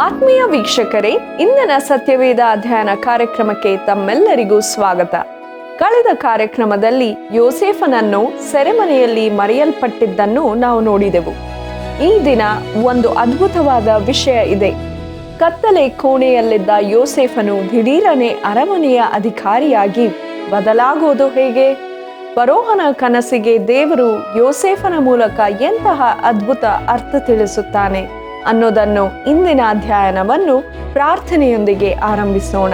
ಆತ್ಮೀಯ ವೀಕ್ಷಕರೇ, ಇಂದಿನ ಸತ್ಯವೇದ ಅಧ್ಯಯನ ಕಾರ್ಯಕ್ರಮಕ್ಕೆ ತಮ್ಮೆಲ್ಲರಿಗೂ ಸ್ವಾಗತ. ಕಳೆದ ಕಾರ್ಯಕ್ರಮದಲ್ಲಿ ಯೋಸೇಫನನ್ನು ಸೆರೆಮನೆಯಲ್ಲಿ ಮರೆಯಲ್ಪಟ್ಟಿದ್ದನ್ನು ನಾವು ನೋಡಿದೆವು. ಈ ದಿನ ಒಂದು ಅದ್ಭುತವಾದ ವಿಷಯ ಇದೆ. ಕತ್ತಲೆ ಕೋಣೆಯಲ್ಲಿದ್ದ ಯೋಸೇಫನು ದಿಢೀರನೆ ಅರಮನೆಯ ಅಧಿಕಾರಿಯಾಗಿ ಬದಲಾಗೋದು ಹೇಗೆ? ಫರೋಹನ ಕನಸಿಗೆ ದೇವರು ಯೋಸೇಫನ ಮೂಲಕ ಎಂತಹ ಅದ್ಭುತ ಅರ್ಥ ತಿಳಿಸುತ್ತಾನೆ ಅನ್ನೋದನ್ನು ಇಂದಿನ ಅಧ್ಯಯನವನ್ನು ಪ್ರಾರ್ಥನೆಯೊಂದಿಗೆ ಆರಂಭಿಸೋಣ.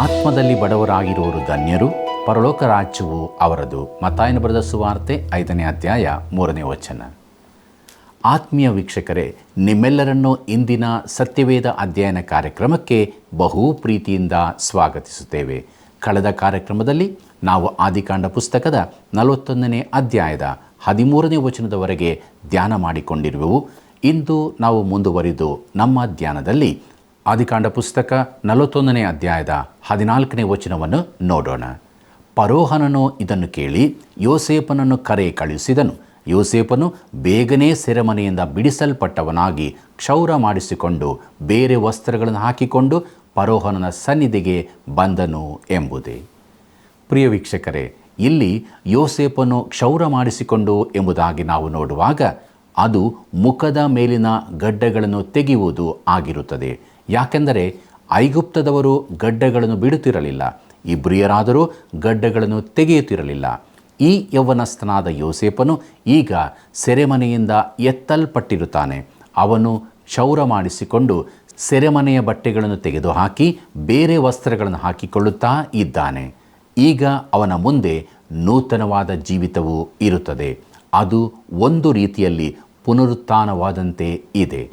ಆತ್ಮದಲ್ಲಿ ಬಡವರಾಗಿರುವವರು ಧನ್ಯರು, ಪರಲೋಕ ರಾಜ್ಯವು ಅವರದು. ಮತ್ತಾಯನ ಬರೆದ ಸುವಾರ್ತೆ 5ನೇ ಅಧ್ಯಾಯ 3ನೇ ವಚನ. ಆತ್ಮೀಯ ವೀಕ್ಷಕರೇ, ನಿಮ್ಮೆಲ್ಲರನ್ನು ಇಂದಿನ ಸತ್ಯವೇದ ಅಧ್ಯಯನ ಕಾರ್ಯಕ್ರಮಕ್ಕೆ ಬಹು ಪ್ರೀತಿಯಿಂದ ಸ್ವಾಗತಿಸುತ್ತೇವೆ. ಕಳೆದ ಕಾರ್ಯಕ್ರಮದಲ್ಲಿ ನಾವು ಆದಿಕಾಂಡ ಪುಸ್ತಕದ 41ನೇ ಅಧ್ಯಾಯದ 13ನೇ ವಚನದವರೆಗೆ ಧ್ಯಾನ ಮಾಡಿಕೊಂಡಿರುವೆವು. ಇಂದು ನಾವು ಮುಂದುವರಿದು ನಮ್ಮ ಧ್ಯಾನದಲ್ಲಿ ಆದಿಕಾಂಡ ಪುಸ್ತಕ 41ನೇ ಅಧ್ಯಾಯದ 14ನೇ ವಚನವನ್ನು ನೋಡೋಣ. ಫರೋಹನನು ಇದನ್ನು ಕೇಳಿ ಯೋಸೇಫನನ್ನು ಕರೆ ಕಳುಹಿಸಿದನು. ಯೋಸೇಫನು ಬೇಗನೆ ಸೆರೆಮನೆಯಿಂದ ಬಿಡಿಸಲ್ಪಟ್ಟವನಾಗಿ ಕ್ಷೌರ ಮಾಡಿಸಿಕೊಂಡು ಬೇರೆ ವಸ್ತ್ರಗಳನ್ನು ಹಾಕಿಕೊಂಡು ಫರೋಹನನ ಸನ್ನಿಧಿಗೆ ಬಂದನು ಎಂಬುದೇ. ಪ್ರಿಯ ವೀಕ್ಷಕರೇ, ಇಲ್ಲಿ ಯೋಸೇಫನು ಕ್ಷೌರ ಮಾಡಿಸಿಕೊಂಡು ಎಂಬುದಾಗಿ ನಾವು ನೋಡುವಾಗ ಅದು ಮುಖದ ಮೇಲಿನ ಗಡ್ಡಗಳನ್ನು ತೆಗೆಯುವುದು ಆಗಿರುತ್ತದೆ. ಯಾಕೆಂದರೆ ಐಗುಪ್ತದವರು ಗಡ್ಡಗಳನ್ನು ಬಿಡುತ್ತಿರಲಿಲ್ಲ, ಇಬ್ರಿಯರಾದರೂ ಗಡ್ಡಗಳನ್ನು ತೆಗೆಯುತ್ತಿರಲಿಲ್ಲ. ಈ ಯೌವನಸ್ಥನಾದ ಯೋಸೇಫನು ಈಗ ಸೆರೆಮನೆಯಿಂದ ಎತ್ತಲ್ಪಟ್ಟಿರುತ್ತಾನೆ. ಅವನು ಕ್ಷೌರ ಮಾಡಿಸಿಕೊಂಡು ಸೆರೆಮನೆಯ ಬಟ್ಟೆಗಳನ್ನು ತೆಗೆದುಹಾಕಿ ಬೇರೆ ವಸ್ತ್ರಗಳನ್ನು ಹಾಕಿಕೊಳ್ಳುತ್ತಾ ಇದ್ದಾನೆ. ಈಗ ಅವನ ಮುಂದೆ ನೂತನವಾದ ಜೀವಿತವು ಇರುತ್ತದೆ. ಅದು ಒಂದು ರೀತಿಯಲ್ಲಿ ಪುನರುತ್ಥಾನವಾದಂತೆ ಇದೆ.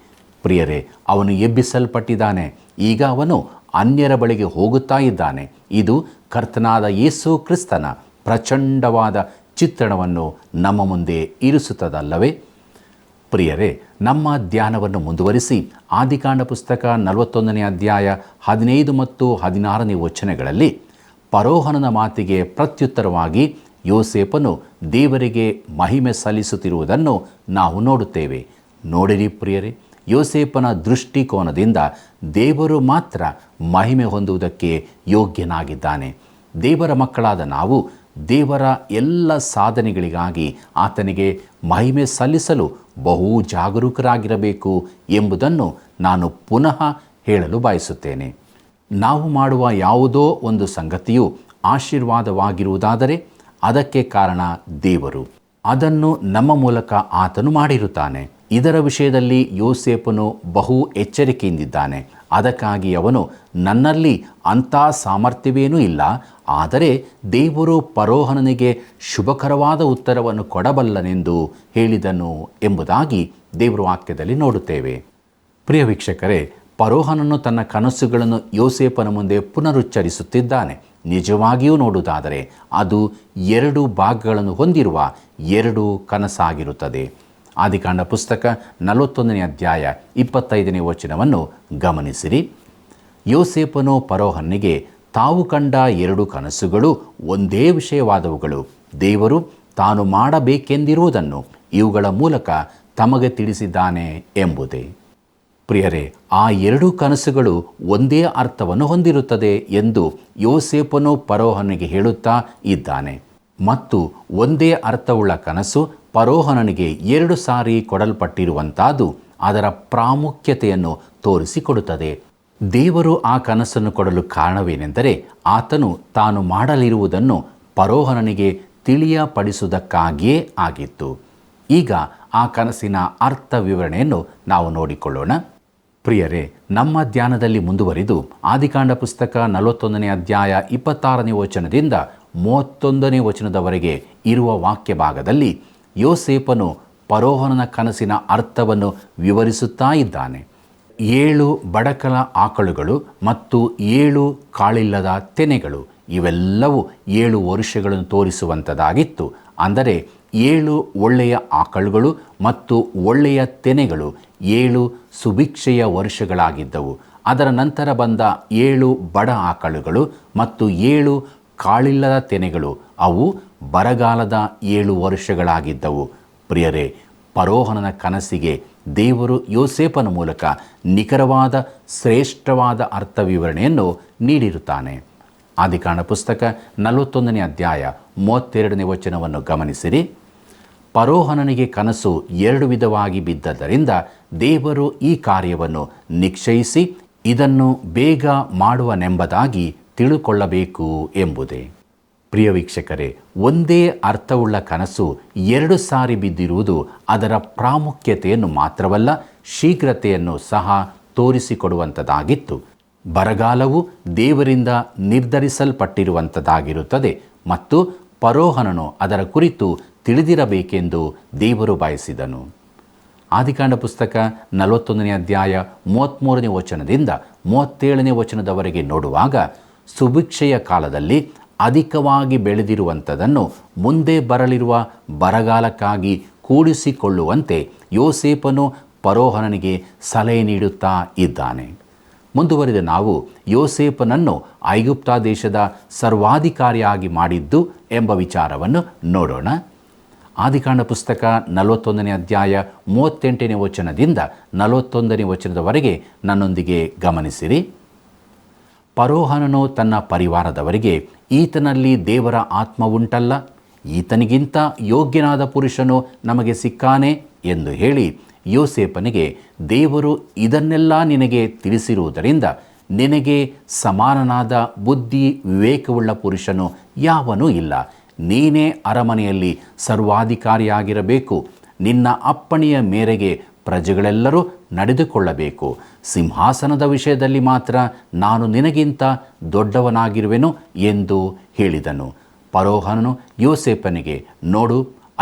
ಪ್ರಿಯರೇ, ಅವನು ಎಬ್ಬಿಸಲ್ಪಟ್ಟಿದ್ದಾನೆ. ಈಗ ಅವನು ಅನ್ಯರ ಬಳಿಗೆ ಹೋಗುತ್ತಾ ಇದ್ದಾನೆ. ಇದು ಕರ್ತನಾದ ಯೇಸು ಕ್ರಿಸ್ತನ ಪ್ರಚಂಡವಾದ ಚಿತ್ರಣವನ್ನು ನಮ್ಮ ಮುಂದೆ ಇರಿಸುತ್ತದಲ್ಲವೇ? ಪ್ರಿಯರೇ, ನಮ್ಮ ಧ್ಯಾನವನ್ನು ಮುಂದುವರಿಸಿ ಆದಿಕಾಂಡ ಪುಸ್ತಕ 41ನೇ ಅಧ್ಯಾಯ 15 ಮತ್ತು 16ನೇ ವಚನಗಳಲ್ಲಿ ಫರೋಹನನ ಮಾತಿಗೆ ಪ್ರತ್ಯುತ್ತರವಾಗಿ ಯೋಸೇಫನು ದೇವರಿಗೆ ಮಹಿಮೆ ಸಲ್ಲಿಸುತ್ತಿರುವುದನ್ನು ನಾವು ನೋಡುತ್ತೇವೆ. ನೋಡಿರಿ ಪ್ರಿಯರೇ, ಯೋಸೇಫನ ದೃಷ್ಟಿಕೋನದಿಂದ ದೇವರು ಮಾತ್ರ ಮಹಿಮೆ ಹೊಂದುವುದಕ್ಕೆ ಯೋಗ್ಯನಾಗಿದ್ದಾನೆ. ದೇವರ ಮಕ್ಕಳಾದ ನಾವು ದೇವರ ಎಲ್ಲ ಸಾಧನೆಗಳಿಗಾಗಿ ಆತನಿಗೆ ಮಹಿಮೆ ಸಲ್ಲಿಸಲು ಬಹು ಜಾಗರೂಕರಾಗಿರಬೇಕು ಎಂಬುದನ್ನು ನಾನು ಪುನಃ ಹೇಳಲು ಬಯಸುತ್ತೇನೆ. ನಾವು ಮಾಡುವ ಯಾವುದೋ ಒಂದು ಸಂಗತಿಯು ಆಶೀರ್ವಾದವಾಗಿರುವುದಾದರೆ ಅದಕ್ಕೆ ಕಾರಣ ದೇವರು. ಅದನ್ನು ನಮ್ಮ ಮೂಲಕ ಆತನು ಮಾಡಿರುತ್ತಾನೆ. ಇದರ ವಿಷಯದಲ್ಲಿ ಯೋಸೇಫನು ಬಹು ಎಚ್ಚರಿಕೆಯಿಂದಿದ್ದಾನೆ. ಅದಕ್ಕಾಗಿ ಅವನು, ನನ್ನಲ್ಲಿ ಅಂಥ ಸಾಮರ್ಥ್ಯವೇನೂ ಇಲ್ಲ, ಆದರೆ ದೇವರು ಫರೋಹನನಿಗೆ ಶುಭಕರವಾದ ಉತ್ತರವನ್ನು ಕೊಡಬಲ್ಲನೆಂದು ಹೇಳಿದನು ಎಂಬುದಾಗಿ ದೇವರ ವಾಕ್ಯದಲ್ಲಿ ನೋಡುತ್ತೇವೆ. ಪ್ರಿಯ ವೀಕ್ಷಕರೇ, ಫರೋಹನನು ತನ್ನ ಕನಸುಗಳನ್ನು ಯೋಸೇಫನ ಮುಂದೆ ಪುನರುಚ್ಚರಿಸುತ್ತಿದ್ದಾನೆ. ನಿಜವಾಗಿಯೂ ನೋಡುವುದಾದರೆ ಅದು 2 ಭಾಗಗಳನ್ನು ಹೊಂದಿರುವ 2 ಕನಸಾಗಿರುತ್ತದೆ. ಆದಿಕಾಂಡ ಪುಸ್ತಕ 41ನೇ ಅಧ್ಯಾಯ 25ನೇ ವಚನವನ್ನು ಗಮನಿಸಿರಿ. ಯೋಸೇಫನು ಫರೋಹನಿಗೆ, ತಾವು ಕಂಡ 2 ಕನಸುಗಳು ಒಂದೇ ವಿಷಯವಾದವುಗಳು. ದೇವರು ತಾನು ಮಾಡಬೇಕೆಂದಿರುವುದನ್ನು ಇವುಗಳ ಮೂಲಕ ತಮಗೆ ತಿಳಿಸಿದ್ದಾನೆ ಎಂಬುದೇ. ಪ್ರಿಯರೇ, ಆ 2 ಕನಸುಗಳು ಒಂದೇ ಅರ್ಥವನ್ನು ಹೊಂದಿರುತ್ತದೆ ಎಂದು ಯೋಸೇಫನು ಫರೋಹನಿಗೆ ಹೇಳುತ್ತಾ ಇದ್ದಾನೆ. ಮತ್ತು ಒಂದೇ ಅರ್ಥವುಳ್ಳ ಕನಸು ಫರೋಹನನಿಗೆ 2 ಸಾರಿ ಕೊಡಲ್ಪಟ್ಟಿರುವಂಥದ್ದು ಅದರ ಪ್ರಾಮುಖ್ಯತೆಯನ್ನು ತೋರಿಸಿಕೊಡುತ್ತದೆ. ದೇವರು ಆ ಕನಸನ್ನು ಕೊಡಲು ಕಾರಣವೇನೆಂದರೆ ಆತನು ತಾನು ಮಾಡಲಿರುವುದನ್ನು ಫರೋಹನನಿಗೆ ತಿಳಿಯಪಡಿಸುವುದಕ್ಕಾಗಿಯೇ ಆಗಿತ್ತು. ಈಗ ಆ ಕನಸಿನ ಅರ್ಥ ವಿವರಣೆಯನ್ನು ನಾವು ನೋಡಿಕೊಳ್ಳೋಣ. ಪ್ರಿಯರೇ, ನಮ್ಮ ಧ್ಯಾನದಲ್ಲಿ ಮುಂದುವರಿದು ಆದಿಕಾಂಡ ಪುಸ್ತಕ 41ನೇ ಅಧ್ಯಾಯ 26ನೇ ವಚನದಿಂದ 31ನೇ ವಚನದವರೆಗೆ ಇರುವ ವಾಕ್ಯ ಭಾಗದಲ್ಲಿ ಯೋಸೇಫನು ಫರೋಹನನ ಕನಸಿನ ಅರ್ಥವನ್ನು ವಿವರಿಸುತ್ತಾ ಇದ್ದಾನೆ. 7 ಬಡಕಲ ಆಕಳುಗಳು ಮತ್ತು 7 ಕಾಳಿಲ್ಲದ ತೆನೆಗಳು, ಇವೆಲ್ಲವೂ 7 ವರುಷಗಳನ್ನು ತೋರಿಸುವಂಥದ್ದಾಗಿತ್ತು. ಅಂದರೆ 7 ಒಳ್ಳೆಯ ಆಕಳುಗಳು ಮತ್ತು ಒಳ್ಳೆಯ ತೆನೆಗಳು 7 ಸುಭಿಕ್ಷೆಯ ವರ್ಷಗಳಾಗಿದ್ದವು. ಅದರ ನಂತರ ಬಂದ 7 ಬಡ ಆಕಳುಗಳು ಮತ್ತು 7 ಕಾಳಿಲ್ಲದ ತೆನೆಗಳು. ಅವು ಬರಗಾಲದ 7 ವರ್ಷಗಳಾಗಿದ್ದವು. ಪ್ರಿಯರೇ, ಫರೋಹನನ ಕನಸಿಗೆ ದೇವರು ಯೋಸೇಫನ ಮೂಲಕ ನಿಖರವಾದ ಶ್ರೇಷ್ಠವಾದ ಅರ್ಥ ವಿವರಣೆಯನ್ನು ನೀಡಿರುತ್ತಾನೆ. ಆದಿಕಾಂಡ ಪುಸ್ತಕ 41ನೇ ಅಧ್ಯಾಯ 32ನೇ ವಚನವನ್ನು ಗಮನಿಸಿರಿ. ಫರೋಹನನಿಗೆ ಕನಸು 2 ವಿಧವಾಗಿ ಬಿದ್ದದ್ದರಿಂದ ದೇವರು ಈ ಕಾರ್ಯವನ್ನು ನಿಶ್ಚಯಿಸಿ ಇದನ್ನು ಬೇಗ ಮಾಡುವನೆಂಬುದಾಗಿ ತಿಳುಕೊಳ್ಳಬೇಕು ಎಂಬುದೇ. ಪ್ರಿಯ ವೀಕ್ಷಕರೇ, ಒಂದೇ ಅರ್ಥವುಳ್ಳ ಕನಸು 2 ಸಾರಿ ಬಿದ್ದಿರುವುದು ಅದರ ಪ್ರಾಮುಖ್ಯತೆಯನ್ನು ಮಾತ್ರವಲ್ಲ, ಶೀಘ್ರತೆಯನ್ನು ಸಹ ತೋರಿಸಿಕೊಡುವಂಥದ್ದಾಗಿತ್ತು. ಬರಗಾಲವು ದೇವರಿಂದ ನಿರ್ಧರಿಸಲ್ಪಟ್ಟಿರುವಂಥದ್ದಾಗಿರುತ್ತದೆ ಮತ್ತು ಫರೋಹನನು ಅದರ ಕುರಿತು ತಿಳಿದಿರಬೇಕೆಂದು ದೇವರು ಬಯಸಿದನು. ಆದಿಕಾಂಡ ಪುಸ್ತಕ 41ನೇ ಅಧ್ಯಾಯ 33ನೇ ವಚನದಿಂದ 37ನೇ ವಚನದವರೆಗೆ ನೋಡುವಾಗ, ಸುಭಿಕ್ಷೆಯ ಕಾಲದಲ್ಲಿ ಅಧಿಕವಾಗಿ ಬೆಳೆದಿರುವಂಥದ್ದನ್ನು ಮುಂದೆ ಬರಲಿರುವ ಬರಗಾಲಕ್ಕಾಗಿ ಕೂಡಿಸಿಕೊಳ್ಳುವಂತೆ ಯೋಸೇಫನು ಫರೋಹನನಿಗೆ ಸಲಹೆ ನೀಡುತ್ತಾ ಇದ್ದಾನೆ. ಮುಂದುವರಿದ ನಾವು ಯೋಸೇಫನನ್ನು ಐಗುಪ್ತ ದೇಶದ ಸರ್ವಾಧಿಕಾರಿಯಾಗಿ ಮಾಡಿದ್ದು ಎಂಬ ವಿಚಾರವನ್ನು ನೋಡೋಣ. ಆದಿಕಾಂಡ ಪುಸ್ತಕ 41ನೇ ಅಧ್ಯಾಯ 38ನೇ ವಚನದಿಂದ 41ನೇ ವಚನದವರೆಗೆ ನನ್ನೊಂದಿಗೆ ಗಮನಿಸಿರಿ. ಫರೋಹನನು ತನ್ನ ಪರಿವಾರದವರಿಗೆ, ಈತನಲ್ಲಿ ದೇವರ ಆತ್ಮ ಉಂಟಲ್ಲ, ಈತನಿಗಿಂತ ಯೋಗ್ಯನಾದ ಪುರುಷನು ನಮಗೆ ಸಿಕ್ಕಾನೆ ಎಂದು ಹೇಳಿ ಯೋಸೇಫನಿಗೆ, ದೇವರು ಇದನ್ನೆಲ್ಲ ನಿನಗೆ ತಿಳಿಸಿರುವುದರಿಂದ ನಿನಗೆ ಸಮಾನನಾದ ಬುದ್ಧಿ ವಿವೇಕವುಳ್ಳ ಪುರುಷನು ಯಾವನೂ ಇಲ್ಲ. ನೀನೇ ಅರಮನೆಯಲ್ಲಿ ಸರ್ವಾಧಿಕಾರಿಯಾಗಿರಬೇಕು. ನಿನ್ನ ಅಪ್ಪಣೆಯ ಮೇರೆಗೆ ಪ್ರಜೆಗಳೆಲ್ಲರೂ ನಡೆದುಕೊಳ್ಳಬೇಕು. ಸಿಂಹಾಸನದ ವಿಷಯದಲ್ಲಿ ಮಾತ್ರ ನಾನು ನಿನಗಿಂತ ದೊಡ್ಡವನಾಗಿರುವೆನು ಎಂದು ಹೇಳಿದನು. ಫರೋಹನನು ಯೋಸೇಫನಿಗೆ, ನೋಡು,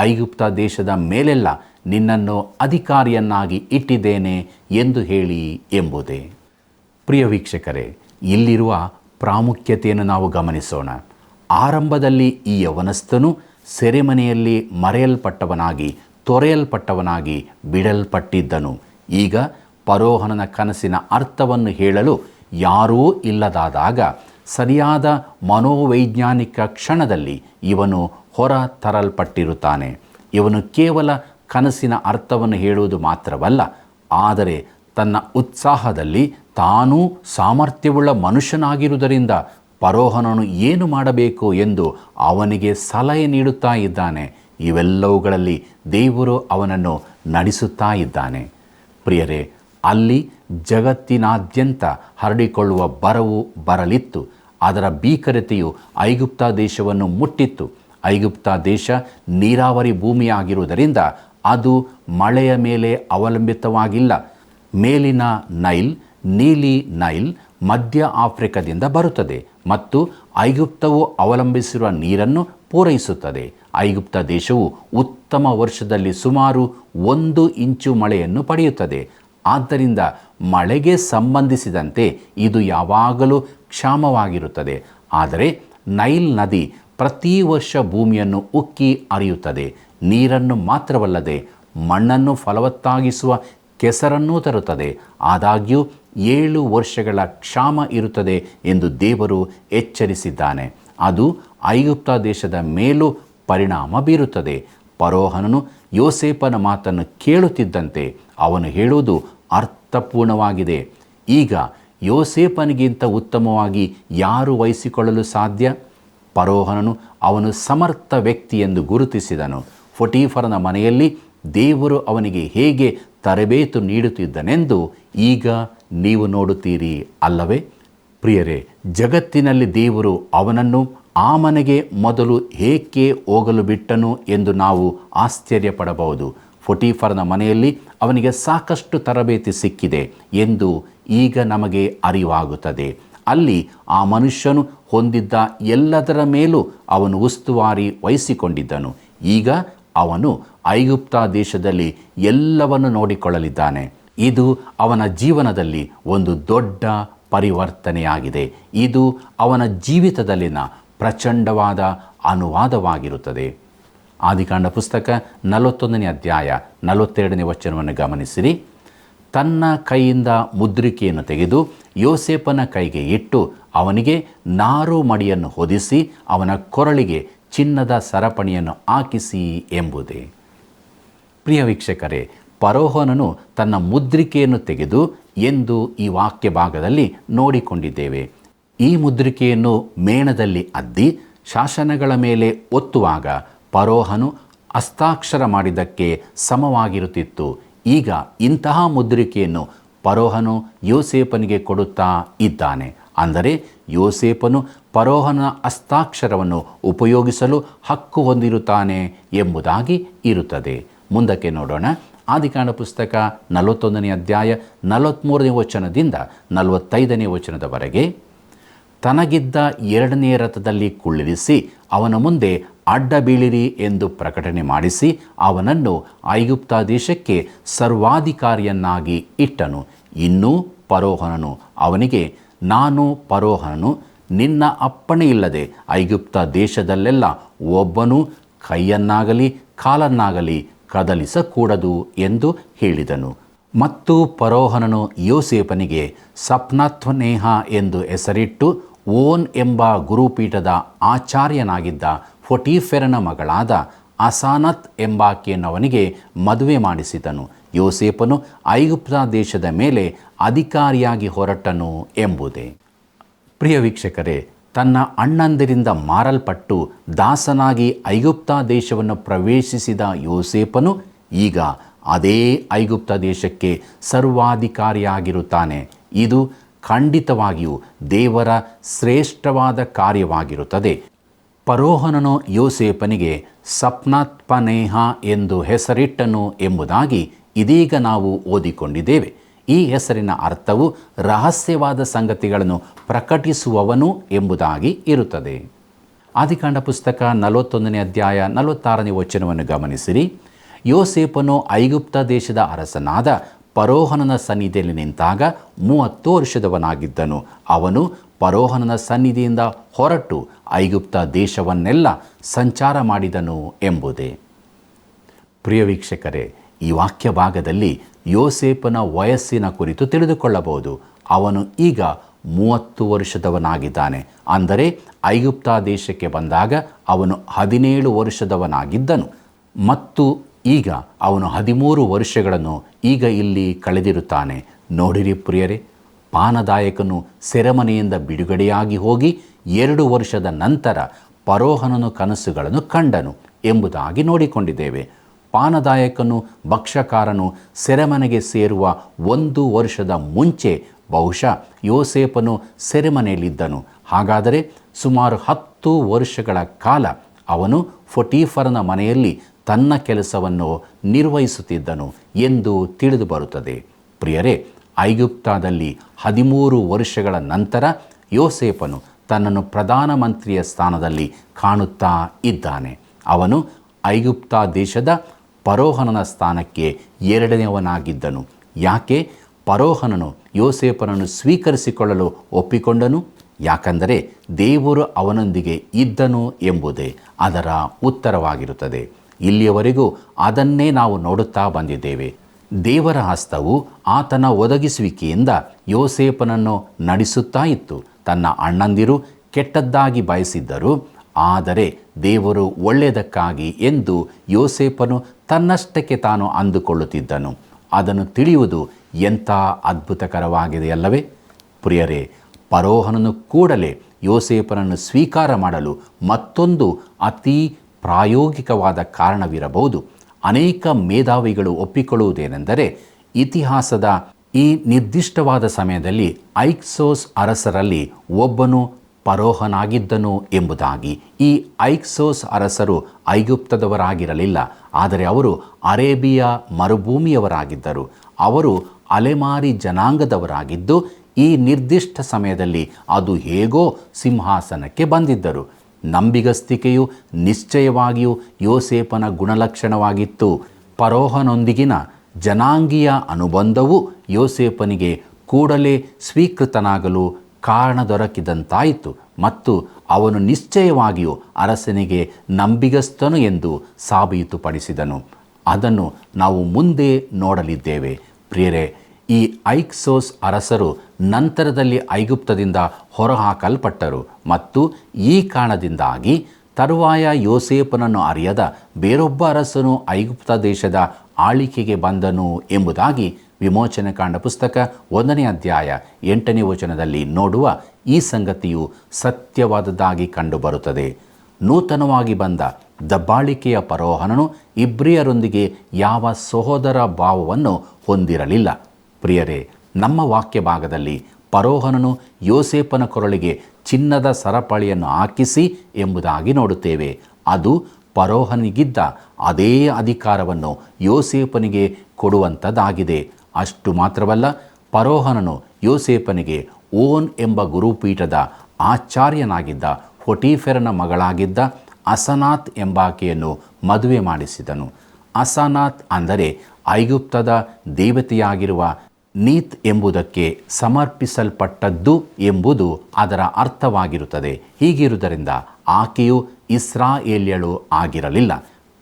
ಐಗುಪ್ತ ದೇಶದ ಮೇಲೆಲ್ಲ ನಿನ್ನನ್ನು ಅಧಿಕಾರಿಯನ್ನಾಗಿ ಇಟ್ಟಿದ್ದೇನೆ ಎಂದು ಹೇಳಿ ಎಂಬುದೇ. ಪ್ರಿಯ ವೀಕ್ಷಕರೇ, ಇಲ್ಲಿರುವ ಪ್ರಾಮುಖ್ಯತೆಯನ್ನು ನಾವು ಗಮನಿಸೋಣ. ಆರಂಭದಲ್ಲಿ ಈ ಯವನಸ್ಥನು ಸೆರೆಮನೆಯಲ್ಲಿ ಮರೆಯಲ್ಪಟ್ಟವನಾಗಿ, ತೊರೆಯಲ್ಪಟ್ಟವನಾಗಿ ಬಿಡಲ್ಪಟ್ಟಿದ್ದನು. ಈಗ ಫರೋಹನನ ಕನಸಿನ ಅರ್ಥವನ್ನು ಹೇಳಲು ಯಾರೂ ಇಲ್ಲದಾದಾಗ ಸರಿಯಾದ ಮನೋವೈಜ್ಞಾನಿಕ ಕ್ಷಣದಲ್ಲಿ ಇವನು ಹೊರ ತರಲ್ಪಟ್ಟಿರುತ್ತಾನೆ. ಇವನು ಕೇವಲ ಕನಸಿನ ಅರ್ಥವನ್ನು ಹೇಳುವುದು ಮಾತ್ರವಲ್ಲ, ಆದರೆ ತನ್ನ ಉತ್ಸಾಹದಲ್ಲಿ ತಾನೂ ಸಾಮರ್ಥ್ಯವುಳ್ಳ ಮನುಷ್ಯನಾಗಿರುವುದರಿಂದ ಫರೋಹನನು ಏನು ಮಾಡಬೇಕು ಎಂದು ಅವನಿಗೆ ಸಲಹೆ ನೀಡುತ್ತಾ ಇದ್ದಾನೆ. ಇವೆಲ್ಲವುಗಳಲ್ಲಿ ದೇವರು ಅವನನ್ನು ನಡೆಸುತ್ತಾ ಇದ್ದಾನೆ. ಪ್ರಿಯರೇ, ಅಲ್ಲಿ ಜಗತ್ತಿನಾದ್ಯಂತ ಹರಡಿಕೊಳ್ಳುವ ಬರವು ಬರಲಿತ್ತು. ಅದರ ಭೀಕರತೆಯು ಐಗುಪ್ತ ದೇಶವನ್ನು ಮುಟ್ಟಿತ್ತು. ಐಗುಪ್ತ ದೇಶ ನೀರಾವರಿ ಭೂಮಿಯಾಗಿರುವುದರಿಂದ ಅದು ಮಳೆಯ ಮೇಲೆ ಅವಲಂಬಿತವಾಗಿಲ್ಲ. ಮೇಲಿನ ನೈಲ್, ನೀಲಿ ನೈಲ್ ಮಧ್ಯ ಆಫ್ರಿಕಾದಿಂದ ಬರುತ್ತದೆ ಮತ್ತು ಐಗುಪ್ತವು ಅವಲಂಬಿಸಿರುವ ನೀರನ್ನು ಪೂರೈಸುತ್ತದೆ. ಐಗುಪ್ತ ದೇಶವು ಉತ್ತಮ ವರ್ಷದಲ್ಲಿ ಸುಮಾರು 1 ಇಂಚು ಮಳೆಯನ್ನು ಪಡೆಯುತ್ತದೆ. ಆದ್ದರಿಂದ ಮಳೆಗೆ ಸಂಬಂಧಿಸಿದಂತೆ ಇದು ಯಾವಾಗಲೂ ಕ್ಷಾಮವಾಗಿರುತ್ತದೆ. ಆದರೆ ನೈಲ್ ನದಿ ಪ್ರತಿ ವರ್ಷ ಭೂಮಿಯನ್ನು ಉಕ್ಕಿ ಹರಿಯುತ್ತದೆ. ನೀರನ್ನು ಮಾತ್ರವಲ್ಲದೆ ಮಣ್ಣನ್ನು ಫಲವತ್ತಾಗಿಸುವ ಕೆಸರನ್ನೂ ತರುತ್ತದೆ. ಆದಾಗ್ಯೂ 7 ವರ್ಷಗಳ ಕ್ಷಾಮ ಇರುತ್ತದೆ ಎಂದು ದೇವರು ಎಚ್ಚರಿಸಿದ್ದಾನೆ. ಅದು ಐಗುಪ್ತ ದೇಶದ ಮೇಲೂ ಪರಿಣಾಮ ಬೀರುತ್ತದೆ. ಫರೋಹನನು ಯೋಸೇಫನ ಮಾತನ್ನು ಕೇಳುತ್ತಿದ್ದಂತೆ ಅವನು ಹೇಳುವುದು ಅರ್ಥಪೂರ್ಣವಾಗಿದೆ. ಈಗ ಯೋಸೇಫನಿಗಿಂತ ಉತ್ತಮವಾಗಿ ಯಾರು ವಹಿಸಿಕೊಳ್ಳಲು ಸಾಧ್ಯ? ಫರೋಹನನು ಅವನು ಸಮರ್ಥ ವ್ಯಕ್ತಿ ಎಂದು ಗುರುತಿಸಿದನು. ಪೊಟೀಫರನ ಮನೆಯಲ್ಲಿ ದೇವರು ಅವನಿಗೆ ಹೇಗೆ ತರಬೇತು ನೀಡುತ್ತಿದ್ದನೆಂದು ಈಗ ನೀವು ನೋಡುತ್ತೀರಿ ಅಲ್ಲವೇ? ಪ್ರಿಯರೇ, ಜಗತ್ತಿನಲ್ಲಿ ದೇವರು ಅವನನ್ನು ಆ ಮನೆಗೆ ಮೊದಲು ಏಕೆ ಹೋಗಲು ಬಿಟ್ಟನು ಎಂದು ನಾವು ಆಶ್ಚರ್ಯಪಡಬಹುದು. ಪೊಟೀಫರನ ಮನೆಯಲ್ಲಿ ಅವನಿಗೆ ಸಾಕಷ್ಟು ತರಬೇತಿ ಸಿಕ್ಕಿದೆ ಎಂದು ಈಗ ನಮಗೆ ಅರಿವಾಗುತ್ತದೆ. ಅಲ್ಲಿ ಆ ಮನುಷ್ಯನು ಹೊಂದಿದ್ದ ಎಲ್ಲದರ ಮೇಲೂ ಅವನು ಉಸ್ತುವಾರಿ ವಹಿಸಿಕೊಂಡಿದ್ದನು. ಈಗ ಅವನು ಐಗುಪ್ತ ದೇಶದಲ್ಲಿ ಎಲ್ಲವನ್ನು ನೋಡಿಕೊಳ್ಳಲಿದ್ದಾನೆ. ಇದು ಅವನ ಜೀವನದಲ್ಲಿ ಒಂದು ದೊಡ್ಡ ಪರಿವರ್ತನೆಯಾಗಿದೆ. ಇದು ಅವನ ಜೀವಿತದಲ್ಲಿನ ಪ್ರಚಂಡವಾದ ಅನುವಾದವಾಗಿರುತ್ತದೆ. ಆದಿಕಾಂಡ ಪುಸ್ತಕ 41ನೇ ಅಧ್ಯಾಯ 42ನೇ ವಚನವನ್ನು ಗಮನಿಸಿರಿ. ತನ್ನ ಕೈಯಿಂದ ಮುದ್ರಿಕೆಯನ್ನು ತೆಗೆದು ಯೋಸೇಫನ ಕೈಗೆ ಇಟ್ಟು ಅವನಿಗೆ ನಾರು ಮಡಿಯನ್ನು ಹೊದಿಸಿ ಅವನ ಕೊರಳಿಗೆ ಚಿನ್ನದ ಸರಪಣಿಯನ್ನು ಹಾಕಿಸಿ ಎಂಬುದೇ. ಪ್ರಿಯ ವೀಕ್ಷಕರೇ, ಫರೋಹನನು ತನ್ನ ಮುದ್ರಿಕೆಯನ್ನು ತೆಗೆದು ಎಂದು ಈ ವಾಕ್ಯ ಭಾಗದಲ್ಲಿ ನೋಡಿಕೊಂಡಿದ್ದೇವೆ. ಈ ಮುದ್ರಿಕೆಯನ್ನು ಮೇಣದಲ್ಲಿ ಅದ್ದಿ ಶಾಸನಗಳ ಮೇಲೆ ಒತ್ತುವಾಗ ಫರೋಹನು ಹಸ್ತಾಕ್ಷರ ಮಾಡಿದ್ದಕ್ಕೆ ಸಮವಾಗಿರುತ್ತಿತ್ತು. ಈಗ ಇಂತಹ ಮುದ್ರಿಕೆಯನ್ನು ಫರೋಹನು ಯೋಸೇಫನಿಗೆ ಕೊಡುತ್ತಾ ಇದ್ದಾನೆ. ಅಂದರೆ ಯೋಸೇಫನು ಫರೋಹನ ಹಸ್ತಾಕ್ಷರವನ್ನು ಉಪಯೋಗಿಸಲು ಹಕ್ಕು ಹೊಂದಿರುತ್ತಾನೆ ಎಂಬುದಾಗಿ ಇರುತ್ತದೆ. ಮುಂದಕ್ಕೆ ನೋಡೋಣ. ಆದಿಕಾಂಡ ಪುಸ್ತಕ 41ನೇ ಅಧ್ಯಾಯ 43ನೇ ವಚನದಿಂದ 45ನೇ ವಚನದವರೆಗೆ. ತನಗಿದ್ದ 2ನೇ ರಥದಲ್ಲಿ ಕುಳ್ಳಿರಿಸಿ ಅವನ ಮುಂದೆ ಅಡ್ಡ ಬೀಳಿರಿ ಎಂದು ಪ್ರಕಟಣೆ ಮಾಡಿಸಿ ಅವನನ್ನು ಐಗುಪ್ತ ದೇಶಕ್ಕೆ ಸರ್ವಾಧಿಕಾರಿಯನ್ನಾಗಿ ಇಟ್ಟನು. ಇನ್ನೂ ಫರೋಹನನು ಅವನಿಗೆ, ನಾನು ಫರೋಹನನು, ನಿನ್ನ ಅಪ್ಪಣೆ ಇಲ್ಲದೆ ಐಗುಪ್ತ ದೇಶದಲ್ಲೆಲ್ಲ ಒಬ್ಬನೂ ಕೈಯನ್ನಾಗಲಿ ಕಾಲನ್ನಾಗಲಿ ಕದಲಿಸಕೂಡದು ಎಂದು ಹೇಳಿದನು. ಮತ್ತು ಫರೋಹನನು ಯೋಸೇಫನಿಗೆ ಸಪ್ನಾತ್ವನೇಹ ಎಂದು ಹೆಸರಿಟ್ಟು ಓನ್ ಎಂಬ ಗುರುಪೀಠದ ಆಚಾರ್ಯನಾಗಿದ್ದ ಫೊಟೀಫೆರನ ಮಗಳಾದ ಅಸಾನತ್ ಎಂಬಾಕೆಯನ್ನು ಅವನಿಗೆ ಮದುವೆ ಮಾಡಿಸಿದನು. ಯೋಸೇಫನು ಐಗುಪ್ತ ದೇಶದ ಮೇಲೆ ಅಧಿಕಾರಿಯಾಗಿ ಹೊರಟನು ಎಂಬುದೇ. ಪ್ರಿಯ ವೀಕ್ಷಕರೇ, ತನ್ನ ಅಣ್ಣಂದಿರಿಂದ ಮಾರಲ್ಪಟ್ಟು ದಾಸನಾಗಿ ಐಗುಪ್ತ ದೇಶವನ್ನು ಪ್ರವೇಶಿಸಿದ ಯೋಸೇಫನು ಈಗ ಅದೇ ಐಗುಪ್ತ ದೇಶಕ್ಕೆ ಸರ್ವಾಧಿಕಾರಿಯಾಗಿರುತ್ತಾನೆ. ಇದು ಖಂಡಿತವಾಗಿಯೂ ದೇವರ ಶ್ರೇಷ್ಠವಾದ ಕಾರ್ಯವಾಗಿರುತ್ತದೆ. ಫರೋಹನನು ಯೋಸೇಫನಿಗೆ ಸಪ್ನಾತ್ಪನೇಹ ಎಂದು ಹೆಸರಿಟ್ಟನು ಎಂಬುದಾಗಿ ಇದೀಗ ನಾವು ಓದಿಕೊಂಡಿದ್ದೇವೆ. ಈ ಹೆಸರಿನ ಅರ್ಥವು ರಹಸ್ಯವಾದ ಸಂಗತಿಗಳನ್ನು ಪ್ರಕಟಿಸುವವನು ಎಂಬುದಾಗಿ ಇರುತ್ತದೆ. ಆದಿಕಾಂಡ ಪುಸ್ತಕ 41ನೇ ಅಧ್ಯಾಯ 46ನೇ ವಚನವನ್ನು ಗಮನಿಸಿರಿ. ಯೋಸೇಫನು ಐಗುಪ್ತ ದೇಶದ ಅರಸನಾದ ಫರೋಹನನ ಸನ್ನಿಧಿಯಲ್ಲಿ ನಿಂತಾಗ 30 ವರ್ಷದವನಾಗಿದ್ದನು. ಅವನು ಫರೋಹನನ ಸನ್ನಿಧಿಯಿಂದ ಹೊರಟು ಐಗುಪ್ತ ದೇಶವನ್ನೆಲ್ಲ ಸಂಚಾರ ಮಾಡಿದನು ಎಂಬುದೇ. ಪ್ರಿಯ ವೀಕ್ಷಕರೇ, ಈ ವಾಕ್ಯ ಭಾಗದಲ್ಲಿ ಯೋಸೇಫನ ವಯಸ್ಸಿನ ಕುರಿತು ತಿಳಿದುಕೊಳ್ಳಬಹುದು. ಅವನು ಈಗ 30 ವರ್ಷದವನಾಗಿದ್ದಾನೆ. ಅಂದರೆ ಐಗುಪ್ತ ದೇಶಕ್ಕೆ ಬಂದಾಗ ಅವನು 17 ವರ್ಷದವನಾಗಿದ್ದನು ಮತ್ತು ಈಗ ಅವನು 13 ವರ್ಷಗಳನ್ನು ಈಗ ಇಲ್ಲಿ ಕಳೆದಿರುತ್ತಾನೆ. ನೋಡಿರಿ ಪ್ರಿಯರೇ, ಪಾನದಾಯಕನು ಸೆರೆಮನೆಯಿಂದ ಬಿಡುಗಡೆಯಾಗಿ ಹೋಗಿ 2 ವರ್ಷದ ನಂತರ ಫರೋಹನನು ಕನಸುಗಳನ್ನು ಕಂಡನು ಎಂಬುದಾಗಿ ನೋಡಿಕೊಂಡಿದ್ದೇವೆ. ಪಾನದಾಯಕನು ಭಕ್ಷ್ಯಕಾರನು ಸೆರೆಮನೆಗೆ ಸೇರುವ 1 ವರ್ಷದ ಮುಂಚೆ ಬಹುಶಃ ಯೋಸೇಫನು ಸೆರೆಮನೆಯಲ್ಲಿದ್ದನು. ಹಾಗಾದರೆ ಸುಮಾರು 10 ವರ್ಷಗಳ ಕಾಲ ಅವನು ಫೊಟೀಫರನ ಮನೆಯಲ್ಲಿ ತನ್ನ ಕೆಲಸವನ್ನು ನಿರ್ವಹಿಸುತ್ತಿದ್ದನು ಎಂದು ತಿಳಿದು ಬರುತ್ತದೆ. ಪ್ರಿಯರೇ, ಐಗುಪ್ತದಲ್ಲಿ 13 ವರ್ಷಗಳ ನಂತರ ಯೋಸೇಫನು ತನ್ನನ್ನು ಪ್ರಧಾನಮಂತ್ರಿಯ ಸ್ಥಾನದಲ್ಲಿ ಕಾಣುತ್ತಾ ಇದ್ದಾನೆ. ಅವನು ಐಗುಪ್ತ ದೇಶದ ಫರೋಹನನ ಸ್ಥಾನಕ್ಕೆ 2ನೇವನಾಗಿದ್ದನು. ಯಾಕೆ ಫರೋಹನನು ಯೋಸೇಫನನ್ನು ಸ್ವೀಕರಿಸಿಕೊಳ್ಳಲು ಒಪ್ಪಿಕೊಂಡನು? ಯಾಕಂದರೆ ದೇವರು ಅವನೊಂದಿಗೆ ಇದ್ದನು ಎಂಬುದೇ ಅದರ ಉತ್ತರವಾಗಿರುತ್ತದೆ. ಇಲ್ಲಿಯವರೆಗೂ ಅದನ್ನೇ ನಾವು ನೋಡುತ್ತಾ ಬಂದಿದ್ದೇವೆ. ದೇವರ ಹಸ್ತವು ಆತನ ಒದಗಿಸುವಿಕೆಯಿಂದ ಯೋಸೇಫನನ್ನು ನಡೆಸುತ್ತಾ ಇತ್ತು. ತನ್ನ ಅಣ್ಣಂದಿರು ಕೆಟ್ಟದ್ದಾಗಿ ಬಯಸಿದ್ದರು, ಆದರೆ ದೇವರು ಒಳ್ಳೆಯದಕ್ಕಾಗಿ ಎಂದು ಯೋಸೇಫನು ತನ್ನಷ್ಟಕ್ಕೆ ತಾನು ಅಂದುಕೊಳ್ಳುತ್ತಿದ್ದನು. ಅದನ್ನು ತಿಳಿಯುವುದು ಎಂಥ ಅದ್ಭುತಕರವಾಗಿದೆಯಲ್ಲವೇ? ಪ್ರಿಯರೇ, ಫರೋಹನನು ಕೂಡಲೇ ಯೋಸೇಫನನ್ನು ಸ್ವೀಕಾರ ಮಾಡಲು ಮತ್ತೊಂದು ಅತಿ ಪ್ರಾಯೋಗಿಕವಾದ ಕಾರಣವಿರಬಹುದು. ಅನೇಕ ಮೇಧಾವಿಗಳು ಒಪ್ಪಿಕೊಳ್ಳುವುದೇನೆಂದರೆ, ಇತಿಹಾಸದ ಈ ನಿರ್ದಿಷ್ಟವಾದ ಸಮಯದಲ್ಲಿ ಐಕ್ಸೋಸ್ ಅರಸರಲ್ಲಿ ಒಬ್ಬನು ಫರೋಹನಾಗಿದ್ದನು ಎಂಬುದಾಗಿ. ಈ ಐಕ್ಸೋಸ್ ಅರಸರು ಐಗುಪ್ತದವರಾಗಿರಲಿಲ್ಲ, ಆದರೆ ಅವರು ಅರೇಬಿಯಾ ಮರುಭೂಮಿಯವರಾಗಿದ್ದರು. ಅವರು ಅಲೆಮಾರಿ ಜನಾಂಗದವರಾಗಿದ್ದು ಈ ನಿರ್ದಿಷ್ಟ ಸಮಯದಲ್ಲಿ ಅದು ಹೇಗೋ ಸಿಂಹಾಸನಕ್ಕೆ ಬಂದಿದ್ದರು. ನಂಬಿಗಸ್ತಿಕೆಯು ನಿಶ್ಚಯವಾಗಿಯೂ ಯೋಸೇಫನ ಗುಣಲಕ್ಷಣವಾಗಿತ್ತು. ಫರೋಹನೊಂದಿಗಿನ ಜನಾಂಗೀಯ ಅನುಬಂಧವು ಯೋಸೇಫನಿಗೆ ಕೂಡಲೇ ಸ್ವೀಕೃತನಾಗಲು ಕಾರಣ ದೊರಕಿದಂತಾಯಿತು ಮತ್ತು ಅವನು ನಿಶ್ಚಯವಾಗಿಯೂ ಅರಸನಿಗೆ ನಂಬಿಗಸ್ತನು ಎಂದು ಸಾಬೀತುಪಡಿಸಿದನು. ಅದನ್ನು ನಾವು ಮುಂದೆ ನೋಡಲಿದ್ದೇವೆ. ಪ್ರಿಯರೇ, ಈ ಐಕ್ಸೋಸ್ ಅರಸರು ನಂತರದಲ್ಲಿ ಐಗುಪ್ತದಿಂದ ಹೊರಹಾಕಲ್ಪಟ್ಟರು ಮತ್ತು ಈ ಕಾರಣದಿಂದಾಗಿ ತರುವಾಯ ಯೋಸೇಫನನ್ನು ಅರಿಯದ ಬೇರೊಬ್ಬ ಅರಸನು ಐಗುಪ್ತ ದೇಶದ ಆಳಿಕೆಗೆ ಬಂದನು ಎಂಬುದಾಗಿ ವಿಮೋಚನಕಾಂಡ ಪುಸ್ತಕ 1ನೇ ಅಧ್ಯಾಯ 8ನೇ ವಚನದಲ್ಲಿ ನೋಡುವ ಈ ಸಂಗತಿಯು ಸತ್ಯವಾದದ್ದಾಗಿ ಕಂಡುಬರುತ್ತದೆ. ನೂತನವಾಗಿ ಬಂದ ದಬ್ಬಾಳಿಕೆಯ ಫರೋಹನನು ಇಬ್ರಿಯರೊಂದಿಗೆ ಯಾವ ಸಹೋದರ ಭಾವವನ್ನು ಹೊಂದಿರಲಿಲ್ಲ. ಪ್ರಿಯರೇ, ನಮ್ಮ ವಾಕ್ಯ ಭಾಗದಲ್ಲಿ ಫರೋಹನನು ಯೋಸೇಫನ ಕೊರಳಿಗೆ ಚಿನ್ನದ ಸರಪಳಿಯನ್ನು ಹಾಕಿಸಿ ಎಂಬುದಾಗಿ ನೋಡುತ್ತೇವೆ. ಅದು ಫರೋಹನಿಗಿದ್ದ ಅದೇ ಅಧಿಕಾರವನ್ನು ಯೋಸೇಫನಿಗೆ ಕೊಡುವಂಥದ್ದಾಗಿದೆ. ಅಷ್ಟು ಮಾತ್ರವಲ್ಲ, ಫರೋಹನನು ಯೋಸೇಫನಿಗೆ ಓನ್ ಎಂಬ ಗುರುಪೀಠದ ಆಚಾರ್ಯನಾಗಿದ್ದ ಪೊಟೀಫೆರನ ಮಗಳಾಗಿದ್ದ ಅಸನಾತ್ ಎಂಬಾಕೆಯನ್ನು ಮದುವೆ ಮಾಡಿಸಿದನು. ಅಸನಾತ್ ಅಂದರೆ ಐಗುಪ್ತದ ದೇವತೆಯಾಗಿರುವ ನೀತ್ ಎಂಬುದಕ್ಕೆ ಸಮರ್ಪಿಸಲ್ಪಟ್ಟದ್ದು ಎಂಬುದು ಅದರ ಅರ್ಥವಾಗಿರುತ್ತದೆ. ಹೀಗಿರುವುದರಿಂದ ಆಕೆಯು ಇಸ್ರಾಯೇಲ್ಯಳು ಆಗಿರಲಿಲ್ಲ.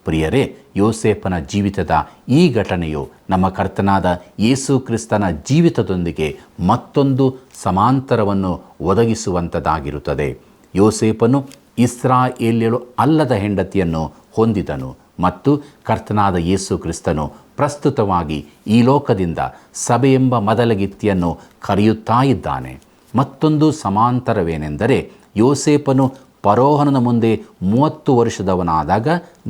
ಪ್ರಿಯರೇ, ಯೋಸೇಫನ ಜೀವಿತದ ಈ ಘಟನೆಯು ನಮ್ಮ ಕರ್ತನಾದ ಯೇಸು ಕ್ರಿಸ್ತನ ಜೀವಿತದೊಂದಿಗೆ ಮತ್ತೊಂದು ಸಮಾಂತರವನ್ನು ಒದಗಿಸುವಂಥದ್ದಾಗಿರುತ್ತದೆ. ಯೋಸೇಫನು ಇಸ್ರಾಯೇಲ್ಯಳು ಅಲ್ಲದ ಹೆಂಡತಿಯನ್ನು ಹೊಂದಿದನು ಮತ್ತು ಕರ್ತನಾದ ಯೇಸು ಕ್ರಿಸ್ತನು ಪ್ರಸ್ತುತವಾಗಿ ಈ ಲೋಕದಿಂದ ಸಭೆಯೆಂಬ ಮದಲಗಿತ್ತಿಯನ್ನು ಕರೆಯುತ್ತಾ ಇದ್ದಾನೆ. ಮತ್ತೊಂದು ಸಮಾಂತರವೇನೆಂದರೆ, ಯೋಸೇಫನು ಫರೋಹನನ ಮುಂದೆ 30 ವರ್ಷದವನಾದಾಗ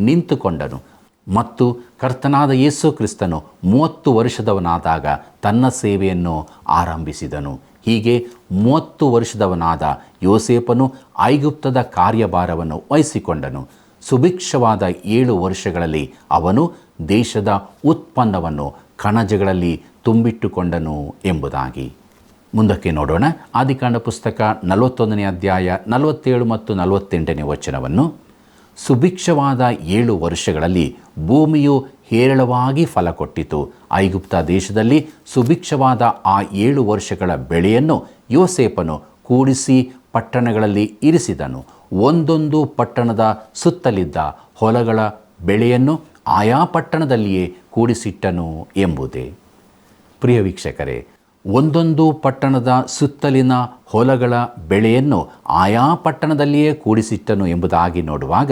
ನಿಂತುಕೊಂಡನು ಮತ್ತು ಕರ್ತನಾದ ಯೇಸು ಕ್ರಿಸ್ತನು 30 ವರ್ಷದವನಾದಾಗ ತನ್ನ ಸೇವೆಯನ್ನು ಆರಂಭಿಸಿದನು. ಹೀಗೆ 30 ವರ್ಷದವನಾದ ಯೋಸೇಫನು ಐಗುಪ್ತದ ಕಾರ್ಯಭಾರವನ್ನು ವಹಿಸಿಕೊಂಡನು. ಸುಭಿಕ್ಷವಾದ 7 ವರ್ಷಗಳಲ್ಲಿ ಅವನು ದೇಶದ ಉತ್ಪನ್ನವನ್ನು ಕಣಜಗಳಲ್ಲಿ ತುಂಬಿಟ್ಟುಕೊಂಡನು ಎಂಬುದಾಗಿ. ಮುಂದಕ್ಕೆ ನೋಡೋಣ. ಆದಿಕಾಂಡ ಪುಸ್ತಕ 41ನೇ ಅಧ್ಯಾಯ 47 ಮತ್ತು 48ನೇ ವಚನವನ್ನು. ಸುಭಿಕ್ಷವಾದ 7 ವರ್ಷಗಳಲ್ಲಿ ಭೂಮಿಯು ಹೇರಳವಾಗಿ ಫಲ ಕೊಟ್ಟಿತು. ಐಗುಪ್ತ ದೇಶದಲ್ಲಿ ಸುಭಿಕ್ಷವಾದ ಆ 7 ವರ್ಷಗಳ ಬೆಳೆಯನ್ನು ಯೋಸೇಫನು ಕೂಡಿಸಿ ಪಟ್ಟಣಗಳಲ್ಲಿ ಇರಿಸಿದನು. ಒಂದೊಂದು ಪಟ್ಟಣದ ಸುತ್ತಲಿದ್ದ ಹೊಲಗಳ ಬೆಳೆಯನ್ನು ಆಯಾ ಪಟ್ಟಣದಲ್ಲಿಯೇ ಕೂಡಿಸಿಟ್ಟನು ಎಂಬುದೇ. ಪ್ರಿಯ ವೀಕ್ಷಕರೇ, ಒಂದೊಂದು ಪಟ್ಟಣದ ಸುತ್ತಲಿನ ಹೊಲಗಳ ಬೆಳೆಯನ್ನು ಆಯಾ ಪಟ್ಟಣದಲ್ಲಿಯೇ ಕೂಡಿಸಿಟ್ಟನು ಎಂಬುದಾಗಿ ನೋಡುವಾಗ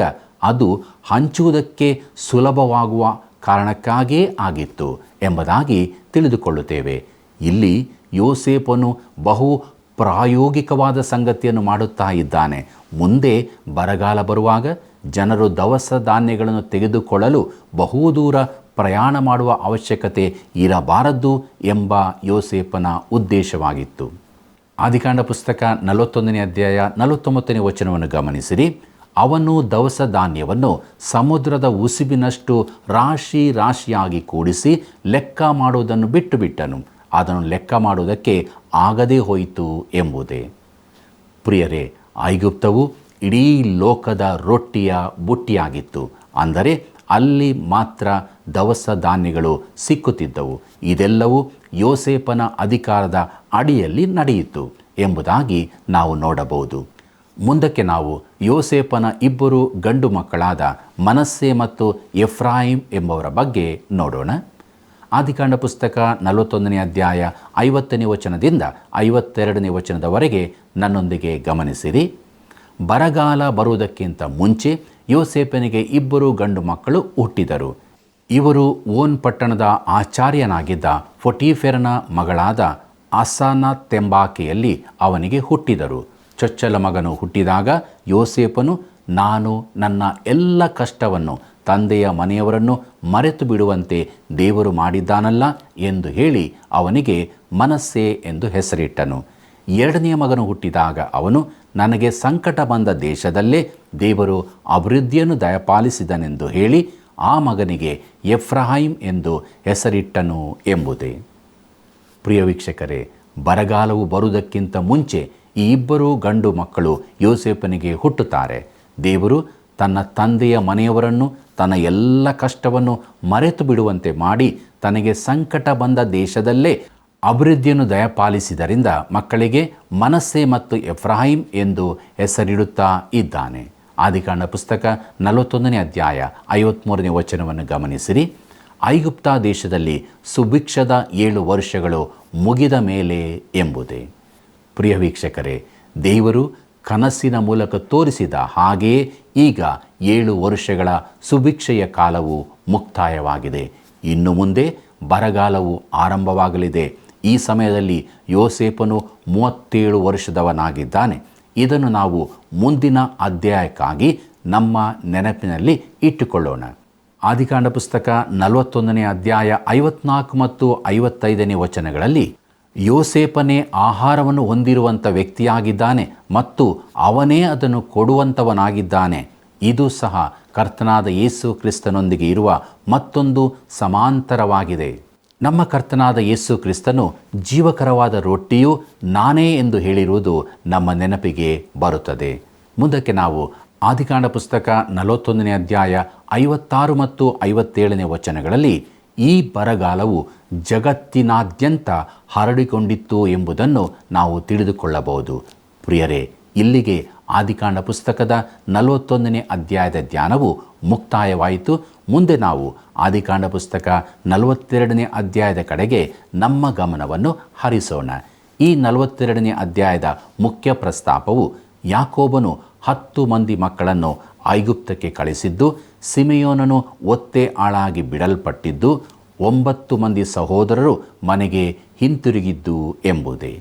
ಅದು ಹಂಚುವುದಕ್ಕೆ ಸುಲಭವಾಗುವ ಕಾರಣಕ್ಕಾಗೇ ಆಗಿತ್ತು ಎಂಬುದಾಗಿ ತಿಳಿದುಕೊಳ್ಳುತ್ತೇವೆ. ಇಲ್ಲಿ ಯೋಸೇಫನು ಬಹು ಪ್ರಾಯೋಗಿಕವಾದ ಸಂಗತಿಯನ್ನು ಮಾಡುತ್ತಾ ಇದ್ದಾನೆ. ಮುಂದೆ ಬರಗಾಲ ಬರುವಾಗ ಜನರು ದವಸ ಧಾನ್ಯಗಳನ್ನು ತೆಗೆದುಕೊಳ್ಳಲು ಬಹುದೂರ ಪ್ರಯಾಣ ಮಾಡುವ ಅವಶ್ಯಕತೆ ಇರಬಾರದು ಎಂಬ ಯೋಸೇಫನ ಉದ್ದೇಶವಾಗಿತ್ತು. ಆದಿಕಾಂಡ ಪುಸ್ತಕ 41ನೇ ಅಧ್ಯಾಯ 49ನೇ ವಚನವನ್ನು ಗಮನಿಸಿರಿ. ಅವನು ದವಸ ಧಾನ್ಯವನ್ನು ಸಮುದ್ರದ ಉಸುಬಿನಷ್ಟು ರಾಶಿ ರಾಶಿಯಾಗಿ ಕೂಡಿಸಿ ಲೆಕ್ಕ ಮಾಡುವುದನ್ನು ಬಿಟ್ಟನು. ಅದನ್ನು ಲೆಕ್ಕ ಮಾಡುವುದಕ್ಕೆ ಆಗದೇ ಹೋಯಿತು ಎಂಬುದೇ. ಪ್ರಿಯರೇ, ಐಗುಪ್ತವು ಇಡೀ ಲೋಕದ ರೊಟ್ಟಿಯ ಬುಟ್ಟಿಯಾಗಿತ್ತು. ಅಂದರೆ ಅಲ್ಲಿ ಮಾತ್ರ ದವಸ ಧಾನ್ಯಗಳು ಸಿಕ್ಕುತ್ತಿದ್ದವು. ಇದೆಲ್ಲವೂ ಯೋಸೇಫನ ಅಧಿಕಾರದ ಅಡಿಯಲ್ಲಿ ನಡೆಯಿತು ಎಂಬುದಾಗಿ ನಾವು ನೋಡಬಹುದು. ಮುಂದಕ್ಕೆ ನಾವು ಯೋಸೇಫನ 2 ಗಂಡು ಮಕ್ಕಳಾದ ಮನಸ್ಸೆ ಮತ್ತು ಎಫ್ರಾಯಿಮ್ ಎಂಬವರ ಬಗ್ಗೆ ನೋಡೋಣ. ಆದಿಕಾಂಡ ಪುಸ್ತಕ 41ನೇ ಅಧ್ಯಾಯ 50ನೇ ವಚನದಿಂದ 52ನೇ ವಚನದವರೆಗೆ ನನ್ನೊಂದಿಗೆ ಗಮನಿಸಿರಿ. ಬರಗಾಲ ಬರುವುದಕ್ಕಿಂತ ಮುಂಚೆ ಯೋಸೇಫನಿಗೆ 2 ಗಂಡು ಮಕ್ಕಳು ಹುಟ್ಟಿದರು. ಇವರು ಓನ್ ಪಟ್ಟಣದ ಆಚಾರ್ಯನಾಗಿದ್ದ ಪೊಟೀಫೆರನ ಮಗಳಾದ ಅಸನಾತೆಂಬಾಕೆಯಲ್ಲಿ ಅವನಿಗೆ ಹುಟ್ಟಿದರು. ಚೊಚ್ಚಲ ಮಗನು ಹುಟ್ಟಿದಾಗ ಯೋಸೇಫನು, ನಾನು ನನ್ನ ಎಲ್ಲ ಕಷ್ಟವನ್ನು ತಂದೆಯ ಮನೆಯವರನ್ನು ಮರೆತು ಬಿಡುವಂತೆ ದೇವರು ಮಾಡಿದ್ದಾನಲ್ಲ ಎಂದು ಹೇಳಿ ಅವನಿಗೆ ಮನಸ್ಸೆ ಎಂದು ಹೆಸರಿಟ್ಟನು. 2ನೇ ಮಗನು ಹುಟ್ಟಿದಾಗ ಅವನು, ನನಗೆ ಸಂಕಟ ಬಂದ ದೇಶದಲ್ಲೇ ದೇವರು ಅಭಿವೃದ್ಧಿಯನ್ನು ದಯಪಾಲಿಸಿದನೆಂದು ಹೇಳಿ ಆ ಮಗನಿಗೆ ಎಫ್ರಾಯಿಮ್ ಎಂದು ಹೆಸರಿಟ್ಟನು ಎಂಬುದೇ. ಪ್ರಿಯ ವೀಕ್ಷಕರೇ, ಬರಗಾಲವು ಬರುವುದಕ್ಕಿಂತ ಮುಂಚೆ ಈ 2 ಗಂಡು ಮಕ್ಕಳು ಯೋಸೇಫನಿಗೆ ಹುಟ್ಟುತ್ತಾರೆ. ದೇವರು ತನ್ನ ತಂದೆಯ ಮನೆಯವರನ್ನು ತನ್ನ ಎಲ್ಲ ಕಷ್ಟವನ್ನು ಮರೆತು ಬಿಡುವಂತೆ ಮಾಡಿ ತನಗೆ ಸಂಕಟ ಬಂದ ದೇಶದಲ್ಲೇ ಅಭಿವೃದ್ಧಿಯನ್ನು ದಯಪಾಲಿಸಿದರಿಂದ ಮಕ್ಕಳಿಗೆ ಮನಸ್ಸೆ ಮತ್ತು ಎಫ್ರಾಯಿಮ್ ಎಂದು ಹೆಸರಿಡುತ್ತಾ ಇದ್ದಾನೆ. ಆದಿಕಾಂಡ ಪುಸ್ತಕ 41ನೇ ಅಧ್ಯಾಯ 53ನೇ ವಚನವನ್ನು ಗಮನಿಸಿರಿ. ಐಗುಪ್ತ ದೇಶದಲ್ಲಿ ಸುಭಿಕ್ಷದ 7 ವರ್ಷಗಳು ಮುಗಿದ ಮೇಲೆ ಎಂಬುದೇ. ಪ್ರಿಯ ವೀಕ್ಷಕರೇ, ದೇವರು ಕನಸಿನ ಮೂಲಕ ತೋರಿಸಿದ ಹಾಗೆಯೇ ಈಗ 7 ವರ್ಷಗಳ ಸುಭಿಕ್ಷೆಯ ಕಾಲವು ಮುಕ್ತಾಯವಾಗಿದೆ. ಇನ್ನು ಮುಂದೆ ಬರಗಾಲವು ಆರಂಭವಾಗಲಿದೆ. ಈ ಸಮಯದಲ್ಲಿ ಯೋಸೇಫನು 37 ವರ್ಷದವನಾಗಿದ್ದಾನೆ. ಇದನ್ನು ನಾವು ಮುಂದಿನ ಅಧ್ಯಾಯಕ್ಕಾಗಿ ನಮ್ಮ ನೆನಪಿನಲ್ಲಿ ಇಟ್ಟುಕೊಳ್ಳೋಣ. ಆದಿಕಾಂಡ ಪುಸ್ತಕ 41ನೇ ಅಧ್ಯಾಯ 54 ಮತ್ತು 55ನೇ ವಚನಗಳಲ್ಲಿ ಯೋಸೇಫನೇ ಆಹಾರವನ್ನು ಹೊಂದಿರುವಂಥ ವ್ಯಕ್ತಿಯಾಗಿದ್ದಾನೆ ಮತ್ತು ಅವನೇ ಅದನ್ನು ಕೊಡುವಂಥವನಾಗಿದ್ದಾನೆ. ಇದು ಸಹ ಕರ್ತನಾದ ಯೇಸು ಕ್ರಿಸ್ತನೊಂದಿಗೆ ಇರುವ ಮತ್ತೊಂದು ಸಮಾಂತರವಾಗಿದೆ. ನಮ್ಮ ಕರ್ತನಾದ ಯೇಸು ಕ್ರಿಸ್ತನು ಜೀವಕರವಾದ ರೊಟ್ಟಿಯು ನಾನೇ ಎಂದು ಹೇಳಿರುವುದು ನಮ್ಮ ನೆನಪಿಗೆ ಬರುತ್ತದೆ. ಮುಂದಕ್ಕೆ ನಾವು ಆದಿಕಾಂಡ ಪುಸ್ತಕ 41ನೇ ಅಧ್ಯಾಯ 56 ಮತ್ತು 57ನೇ ವಚನಗಳಲ್ಲಿ ಈ ಬರಗಾಲವು ಜಗತ್ತಿನಾದ್ಯಂತ ಹರಡಿಕೊಂಡಿತ್ತು ಎಂಬುದನ್ನು ನಾವು ತಿಳಿದುಕೊಳ್ಳಬಹುದು. ಪ್ರಿಯರೇ, ಇಲ್ಲಿಗೆ ಆದಿಕಾಂಡ ಪುಸ್ತಕದ 41ನೇ ಅಧ್ಯಾಯದ ಧ್ಯಾನವು ಮುಕ್ತಾಯವಾಯಿತು. ಮುಂದೆ ನಾವು ಆದಿಕಾಂಡ ಪುಸ್ತಕ 42ನೇ ಅಧ್ಯಾಯದ ಕಡೆಗೆ ನಮ್ಮ ಗಮನವನ್ನು ಹರಿಸೋಣ. ಈ 42ನೇ ಅಧ್ಯಾಯದ ಮುಖ್ಯ ಪ್ರಸ್ತಾಪವು ಯಾಕೋಬನು 10 ಮಂದಿ ಮಕ್ಕಳನ್ನು ಐಗುಪ್ತಕ್ಕೆ ಕಳಿಸಿದ್ದು, ಸಿಮೆಯೋನನು ಒತ್ತೆ ಆಳಾಗಿ ಬಿಡಲ್ಪಟ್ಟಿದ್ದು, 9 ಮಂದಿ ಸಹೋದರರು ಮನೆಗೆ ಹಿಂತಿರುಗಿದ್ದು ಎಂಬುದೇ.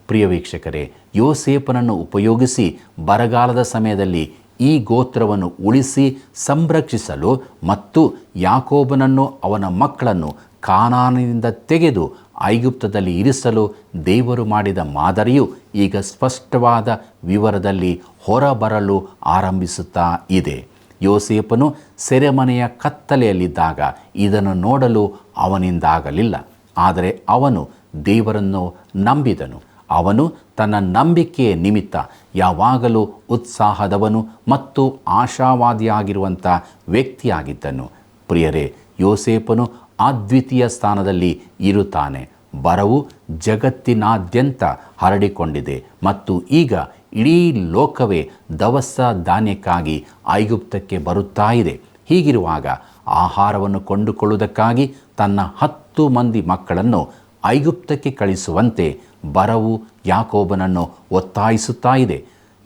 ಪ್ರಿಯ ವೀಕ್ಷಕರೇ, ಯೋಸೇಫನನ್ನು ಉಪಯೋಗಿಸಿ ಬರಗಾಲದ ಸಮಯದಲ್ಲಿ ಈ ಗೋತ್ರವನ್ನು ಉಳಿಸಿ ಸಂರಕ್ಷಿಸಲು ಮತ್ತು ಯಾಕೋಬನನ್ನು ಅವನ ಮಕ್ಕಳನ್ನು ಕಾನಾನಿನಿಂದ ತೆಗೆದು ಐಗುಪ್ತದಲ್ಲಿ ಇರಿಸಲು ದೇವರು ಮಾಡಿದ ಮಾದರಿಯು ಈಗ ಸ್ಪಷ್ಟವಾದ ವಿವರದಲ್ಲಿ ಹೊರಬರಲು ಆರಂಭಿಸುತ್ತಾ ಇದೆ. ಯೋಸೇಫನು ಸೆರೆಮನೆಯ ಕತ್ತಲೆಯಲ್ಲಿದ್ದಾಗ ಇದನ್ನು ನೋಡಲು ಅವನಿಂದಾಗಲಿಲ್ಲ. ಆದರೆ ಅವನು ದೇವರನ್ನು ನಂಬಿದನು. ಅವನು ತನ್ನ ನಂಬಿಕೆಯ ನಿಮಿತ್ತ ಯಾವಾಗಲೂ ಉತ್ಸಾಹದವನು ಮತ್ತು ಆಶಾವಾದಿಯಾಗಿರುವಂಥ ವ್ಯಕ್ತಿಯಾಗಿದ್ದನು. ಪ್ರಿಯರೇ, ಯೋಸೇಫನು ಅದ್ವಿತೀಯ ಸ್ಥಾನದಲ್ಲಿ ಇರುತ್ತಾನೆ. ಬರವು ಜಗತ್ತಿನಾದ್ಯಂತ ಹರಡಿಕೊಂಡಿದೆ ಮತ್ತು ಈಗ ಇಡೀ ಲೋಕವೇ ದವಸ ಧಾನ್ಯಕ್ಕಾಗಿ ಐಗುಪ್ತಕ್ಕೆ ಬರುತ್ತಾ ಇದೆ. ಹೀಗಿರುವಾಗ ಆಹಾರವನ್ನು ಕೊಂಡುಕೊಳ್ಳುವುದಕ್ಕಾಗಿ ತನ್ನ 10 ಮಂದಿ ಮಕ್ಕಳನ್ನು ಐಗುಪ್ತಕ್ಕೆ ಕಳಿಸುವಂತೆ ಬರವು ಯಾಕೋಬನನ್ನು ಒತ್ತಾಯಿಸುತ್ತಾ ಇದೆ.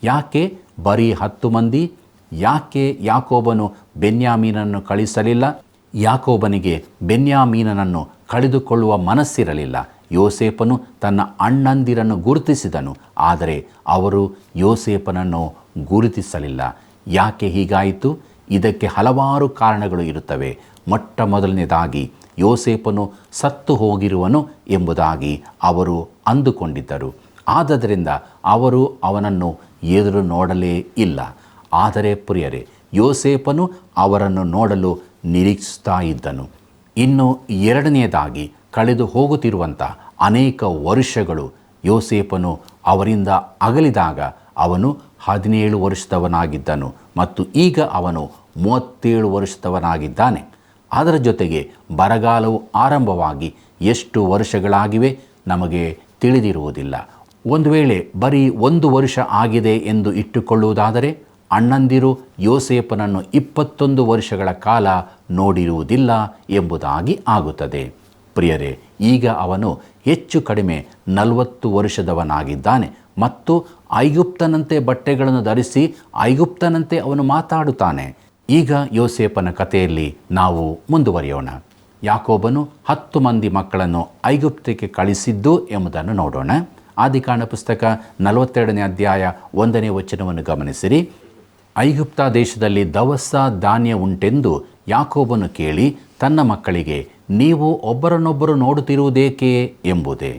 ಯಾಕೆ ಬರೀ 10 ಮಂದಿ? ಯಾಕೆ ಯಾಕೋಬನು ಬೆನ್ಯಾಮೀನನ್ನು ಕಳಿಸಲಿಲ್ಲ? ಯಾಕೋಬನಿಗೆ ಬೆನ್ಯಾಮೀನನನ್ನು ಕಳೆದುಕೊಳ್ಳುವ ಮನಸ್ಸಿರಲಿಲ್ಲ. ಯೋಸೇಫನು ತನ್ನ ಅಣ್ಣಂದಿರನ್ನು ಗುರುತಿಸಿದನು, ಆದರೆ ಅವರು ಯೋಸೇಫನನ್ನು ಗುರುತಿಸಲಿಲ್ಲ. ಯಾಕೆ ಹೀಗಾಯಿತು? ಇದಕ್ಕೆ ಹಲವಾರು ಕಾರಣಗಳು ಇರುತ್ತವೆ. ಮೊಟ್ಟ ಮೊದಲನೇದಾಗಿ ಯೋಸೇಫನು ಸತ್ತು ಹೋಗಿರುವನು ಎಂಬುದಾಗಿ ಅವರು ಅಂದುಕೊಂಡಿದ್ದರು. ಆದ್ದರಿಂದ ಅವರು ಅವನನ್ನು ಎದುರು ನೋಡಲೇ ಇಲ್ಲ. ಆದರೆ ಪ್ರಿಯರೇ, ಯೋಸೇಫನು ಅವರನ್ನು ನೋಡಲು ನಿರೀಕ್ಷಿಸ್ತಾ ಇದ್ದನು. ಇನ್ನು ಎರಡನೆಯದಾಗಿ ಕಳೆದು ಹೋಗುತ್ತಿರುವಂಥ ಅನೇಕ ವರ್ಷಗಳು ಯೋಸೇಫನು ಅವರಿಂದ ಅಗಲಿದಾಗ ಅವನು 17 ವರ್ಷದವನಾಗಿದ್ದನು ಮತ್ತು ಈಗ ಅವನು 37 ವರ್ಷದವನಾಗಿದ್ದಾನೆ. ಅದರ ಜೊತೆಗೆ ಬರಗಾಲವು ಆರಂಭವಾಗಿ ಎಷ್ಟು ವರ್ಷಗಳಾಗಿವೆ ನಮಗೆ ತಿಳಿದಿರುವುದಿಲ್ಲ. ಒಂದು ವೇಳೆ ಬರೀ 1 ವರ್ಷ ಆಗಿದೆ ಎಂದು ಇಟ್ಟುಕೊಳ್ಳುವುದಾದರೆ ಅಣ್ಣಂದಿರು ಯೋಸೇಫನನ್ನು 21 ವರ್ಷಗಳ ಕಾಲ ನೋಡಿರುವುದಿಲ್ಲ ಎಂಬುದಾಗಿ ಆಗುತ್ತದೆ. ಪ್ರಿಯರೇ, ಈಗ ಅವನು ಹೆಚ್ಚು ಕಡಿಮೆ 40 ವರ್ಷದವನಾಗಿದ್ದಾನೆ ಮತ್ತು ಐಗುಪ್ತನಂತೆ ಬಟ್ಟೆಗಳನ್ನು ಧರಿಸಿ ಐಗುಪ್ತನಂತೆ ಅವನು ಮಾತಾಡುತ್ತಾನೆ. ಈಗ ಯೋಸೇಫನ ಕಥೆಯಲ್ಲಿ ನಾವು ಮುಂದುವರಿಯೋಣ. ಯಾಕೋಬನು 10 ಮಂದಿ ಮಕ್ಕಳನ್ನು ಐಗುಪ್ತಕ್ಕೆ ಕಳಿಸಿದ್ದು ಎಂಬುದನ್ನು ನೋಡೋಣ. ಆದಿಕಾಂಡ ಪುಸ್ತಕ 42ನೇ ಅಧ್ಯಾಯ 1ನೇ ವಚನವನ್ನು ಗಮನಿಸಿರಿ. ಐಗುಪ್ತ ದೇಶದಲ್ಲಿ ದವಸ ಧಾನ್ಯ ಉಂಟೆಂದು ಯಾಕೋಬನು ಕೇಳಿ ತನ್ನ ಮಕ್ಕಳಿಗೆ, ನೀವು ಒಬ್ಬರನ್ನೊಬ್ಬರು ನೋಡುತ್ತಿರುವುದೇಕೆ ಎಂಬುದೇ.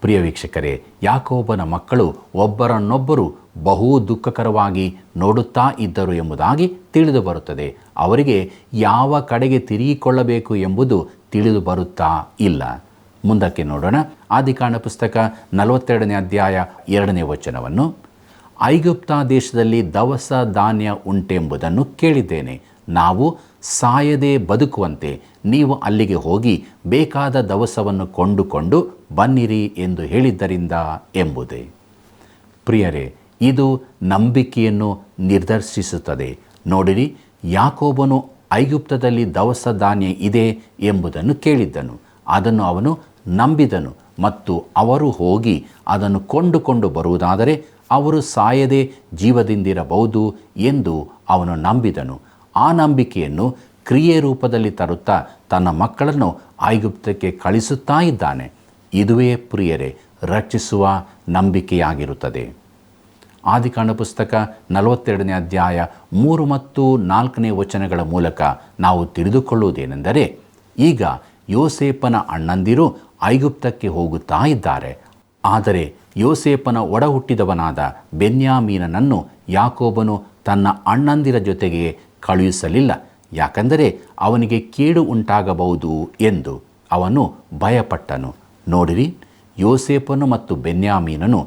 ಪ್ರಿಯ ವೀಕ್ಷಕರೇ, ಯಾಕೋಬನ ಮಕ್ಕಳು ಒಬ್ಬರನ್ನೊಬ್ಬರು ಬಹು ದುಃಖಕರವಾಗಿ ನೋಡುತ್ತಾ ಇದ್ದರು ಎಂಬುದಾಗಿ ತಿಳಿದು ಬರುತ್ತದೆ. ಅವರಿಗೆ ಯಾವ ಕಡೆಗೆ ತಿರುಗಿಕೊಳ್ಳಬೇಕು ಎಂಬುದು ತಿಳಿದು ಬರುತ್ತಾ ಇಲ್ಲ. ಮುಂದಕ್ಕೆ ನೋಡೋಣ. ಆದಿಕಾಂಡ ಪುಸ್ತಕ 42ನೇ ಅಧ್ಯಾಯ 2ನೇ ವಚನವನ್ನು, ಐಗುಪ್ತ ದೇಶದಲ್ಲಿ ದವಸ ಧಾನ್ಯ ಉಂಟೆಂಬುದನ್ನು ಕೇಳಿದ್ದೇನೆ. ನಾವು ಸಾಯದೆ ಬದುಕುವಂತೆ ನೀವು ಅಲ್ಲಿಗೆ ಹೋಗಿ ಬೇಕಾದ ದವಸವನ್ನು ಕೊಂಡುಕೊಂಡು ಬನ್ನಿರಿ ಎಂದು ಹೇಳಿದ್ದರಿಂದ ಎಂಬುದೇ. ಪ್ರಿಯರೇ, ಇದು ನಂಬಿಕೆಯನ್ನು ನಿರ್ದರ್ಶಿಸುತ್ತದೆ. ನೋಡಿರಿ, ಯಾಕೋಬನು ಐಗುಪ್ತದಲ್ಲಿ ದವಸ ಧಾನ್ಯ ಇದೆ ಎಂಬುದನ್ನು ಕೇಳಿದ್ದನು. ಅದನ್ನು ಅವನು ನಂಬಿದನು ಮತ್ತು ಅವರು ಹೋಗಿ ಅದನ್ನು ಕೊಂಡುಕೊಂಡು ಬರುವುದಾದರೆ ಅವರು ಸಾಯದೆ ಜೀವದಿಂದಿರಬಹುದು ಎಂದು ಅವನು ನಂಬಿದನು. ಆ ನಂಬಿಕೆಯನ್ನು ಕ್ರಿಯೆ ರೂಪದಲ್ಲಿ ತರುತ್ತಾ ತನ್ನ ಮಕ್ಕಳನ್ನು ಐಗುಪ್ತಕ್ಕೆ ಕಳಿಸುತ್ತಾ ಇದ್ದಾನೆ. ಇದುವೇ ಪ್ರಿಯರೇ ರಕ್ಷಿಸುವ ನಂಬಿಕೆಯಾಗಿರುತ್ತದೆ. ಆದಿಕಾಂಡ ಪುಸ್ತಕ 42ನೇ ಅಧ್ಯಾಯ 3 ಮತ್ತು 4ನೇ ವಚನಗಳ ಮೂಲಕ ನಾವು ತಿಳಿದುಕೊಳ್ಳುವುದೇನೆಂದರೆ, ಈಗ ಯೋಸೇಫನ ಅಣ್ಣಂದಿರು ಐಗುಪ್ತಕ್ಕೆ ಹೋಗುತ್ತಾ ಇದ್ದಾರೆ. ಆದರೆ ಯೋಸೇಫನ ಒಡ ಹುಟ್ಟಿದವನಾದ ಬೆನ್ಯಾಮೀನನನ್ನು ಯಾಕೋಬನು ತನ್ನ ಅಣ್ಣಂದಿರ ಜೊತೆಗೆ ಕಳುಹಿಸಲಿಲ್ಲ, ಯಾಕಂದರೆ ಅವನಿಗೆ ಕೇಡು ಉಂಟಾಗಬಹುದು ಎಂದು ಅವನು ಭಯಪಟ್ಟನು. ನೋಡಿರಿ, ಯೋಸೇಫನು ಮತ್ತು ಬೆನ್ಯಾಮೀನನು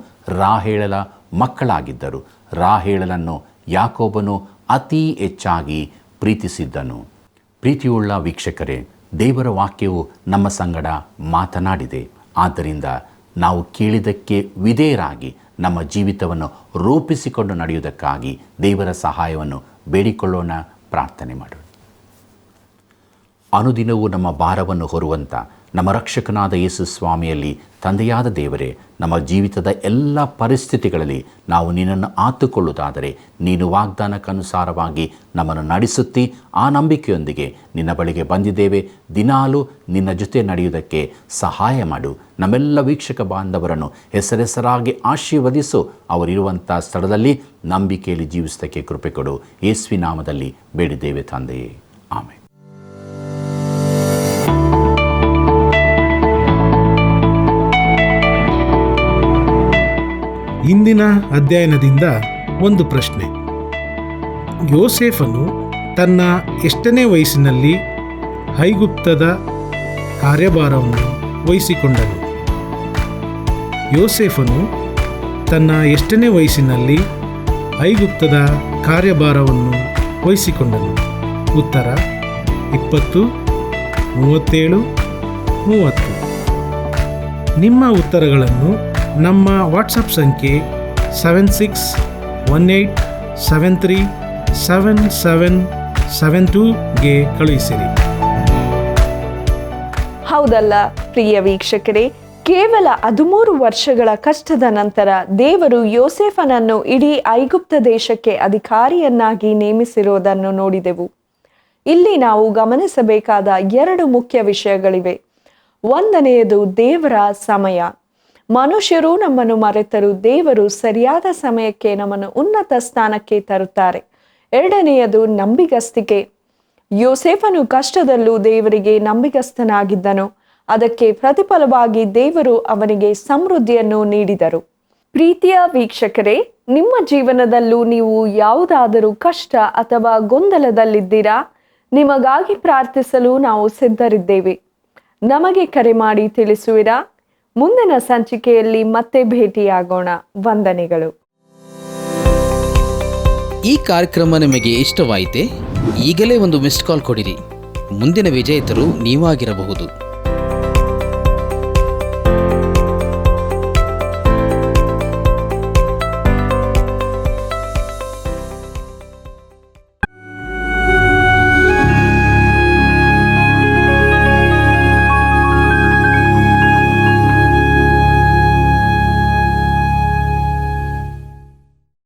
ರಾಹೇಳಳ ಮಕ್ಕಳಾಗಿದ್ದರು. ರಾಹೇಳಳನ್ನು ಯಾಕೋಬನು ಅತೀ ಹೆಚ್ಚಾಗಿ ಪ್ರೀತಿಸಿದ್ದನು. ಪ್ರೀತಿಯುಳ್ಳ ವೀಕ್ಷಕರೇ, ದೇವರ ವಾಕ್ಯವು ನಮ್ಮ ಸಂಗಡ ಮಾತನಾಡಿದೆ. ಆದ್ದರಿಂದ ನಾವು ಕೇಳಿದ್ದಕ್ಕೆ ವಿಧೇಯರಾಗಿ ನಮ್ಮ ಜೀವಿತವನ್ನು ರೂಪಿಸಿಕೊಂಡು ನಡೆಯುವುದಕ್ಕಾಗಿ ದೇವರ ಸಹಾಯವನ್ನು ಬೇಡಿಕೊಳ್ಳೋಣ, ಪ್ರಾರ್ಥನೆ ಮಾಡೋಣ. ಅನುದಿನವೂ ನಮ್ಮ ಭಾರವನ್ನು ಹೊರುವಂಥ ನಮ್ಮ ರಕ್ಷಕನಾದ ಯೇಸು ಸ್ವಾಮಿಯಲ್ಲಿ ತಂದೆಯಾದ ದೇವರೇ, ನಮ್ಮ ಜೀವಿತದ ಎಲ್ಲ ಪರಿಸ್ಥಿತಿಗಳಲ್ಲಿ ನಾವು ನಿನ್ನನ್ನು ಆತುಕೊಳ್ಳುವುದಾದರೆ ನೀನು ವಾಗ್ದಾನಕ್ಕನುಸಾರವಾಗಿ ನಮ್ಮನ್ನು ನಡೆಸುತ್ತಿ. ಆ ನಂಬಿಕೆಯೊಂದಿಗೆ ನಿನ್ನ ಬಳಿಗೆ ಬಂದಿದ್ದೇವೆ. ದಿನಾಲೂ ನಿನ್ನ ಜೊತೆ ನಡೆಯುವುದಕ್ಕೆ ಸಹಾಯ ಮಾಡು. ನಮ್ಮೆಲ್ಲ ವೀಕ್ಷಕ ಬಾಂಧವರನ್ನು ಹೆಸರಾಗಿ ಆಶೀರ್ವದಿಸು. ಅವರಿರುವಂಥ ಸ್ಥಳದಲ್ಲಿ ನಂಬಿಕೆಯಲ್ಲಿ ಜೀವಿಸುವುದಕ್ಕೆ ಕೃಪೆ ಕೊಡು. ಯೇಸುವಿನ ನಾಮದಲ್ಲಿ ಬೇಡಿದ್ದೇವೆ ತಂದೆಯೇ, ಆಮೆನ್. ಇಂದಿನ ಅಧ್ಯಯನದಿಂದ ಒಂದು ಪ್ರಶ್ನೆ. ಯೋಸೇಫನು ತನ್ನ ಎಷ್ಟನೇ ವಯಸ್ಸಿನಲ್ಲಿ ಐಗುಪ್ತದ ಕಾರ್ಯಭಾರವನ್ನು ವಹಿಸಿಕೊಂಡನು? ಯೋಸೇಫನು ತನ್ನ ಎಷ್ಟನೇ ವಯಸ್ಸಿನಲ್ಲಿ ಐಗುಪ್ತದ ಕಾರ್ಯಭಾರವನ್ನು ವಹಿಸಿಕೊಂಡನು? ಉತ್ತರ 20, 37, 30. ನಿಮ್ಮ ಉತ್ತರಗಳನ್ನು ನಮ್ಮ ವಾಟ್ಸಪ್ ಸಂಖ್ಯೆ 7618737772ಗೆ ಕಳುಹಿಸಿರಿ. ಹೌದಲ್ಲ ಪ್ರಿಯ ವೀಕ್ಷಕರೇ, ಕೇವಲ 13 ವರ್ಷಗಳ ಕಷ್ಟದ ನಂತರ ದೇವರು ಯೋಸೇಫನನ್ನು ಇಡೀ ಐಗುಪ್ತ ದೇಶಕ್ಕೆ ಅಧಿಕಾರಿಯನ್ನಾಗಿ ನೇಮಿಸಿರುವುದನ್ನು ನೋಡಿದೆವು. ಇಲ್ಲಿ ನಾವು ಗಮನಿಸಬೇಕಾದ 2 ಮುಖ್ಯ ವಿಷಯಗಳಿವೆ. ಒಂದನೆಯದು ದೇವರ ಸಮಯ. ಮನುಷ್ಯರು ನಮ್ಮನ್ನು ಮರೆತರು, ದೇವರು ಸರಿಯಾದ ಸಮಯಕ್ಕೆ ನಮ್ಮನ್ನು ಉನ್ನತ ಸ್ಥಾನಕ್ಕೆ ತರುತ್ತಾರೆ. ಎರಡನೆಯದು ನಂಬಿಗಸ್ತಿಕೆ. ಯೋಸೇಫನು ಕಷ್ಟದಲ್ಲೂ ದೇವರಿಗೆ ನಂಬಿಗಸ್ತನಾಗಿದ್ದನು. ಅದಕ್ಕೆ ಪ್ರತಿಫಲವಾಗಿ ದೇವರು ಅವನಿಗೆ ಸಮೃದ್ಧಿಯನ್ನು ನೀಡಿದರು. ಪ್ರೀತಿಯ ವೀಕ್ಷಕರೇ, ನಿಮ್ಮ ಜೀವನದಲ್ಲೂ ನೀವು ಯಾವುದಾದರೂ ಕಷ್ಟ ಅಥವಾ ಗೊಂದಲದಲ್ಲಿದ್ದೀರಾ? ನಿಮಗಾಗಿ ಪ್ರಾರ್ಥಿಸಲು ನಾವು ಸಿದ್ಧರಿದ್ದೇವೆ. ನಮಗೆ ಕರೆ ಮಾಡಿ ತಿಳಿಸುವಿರಾ? ಮುಂದಿನ ಸಂಚಿಕೆಯಲ್ಲಿ ಮತ್ತೆ ಭೇಟಿಯಾಗೋಣ. ವಂದನೆಗಳು. ಈ ಕಾರ್ಯಕ್ರಮ ನಿಮಗೆ ಇಷ್ಟವಾಯಿತೆ? ಈಗಲೇ ಒಂದು ಮಿಸ್ಡ್ ಕಾಲ್ ಕೊಡಿರಿ. ಮುಂದಿನ ವಿಜೇತರು ನೀವಾಗಿರಬಹುದು.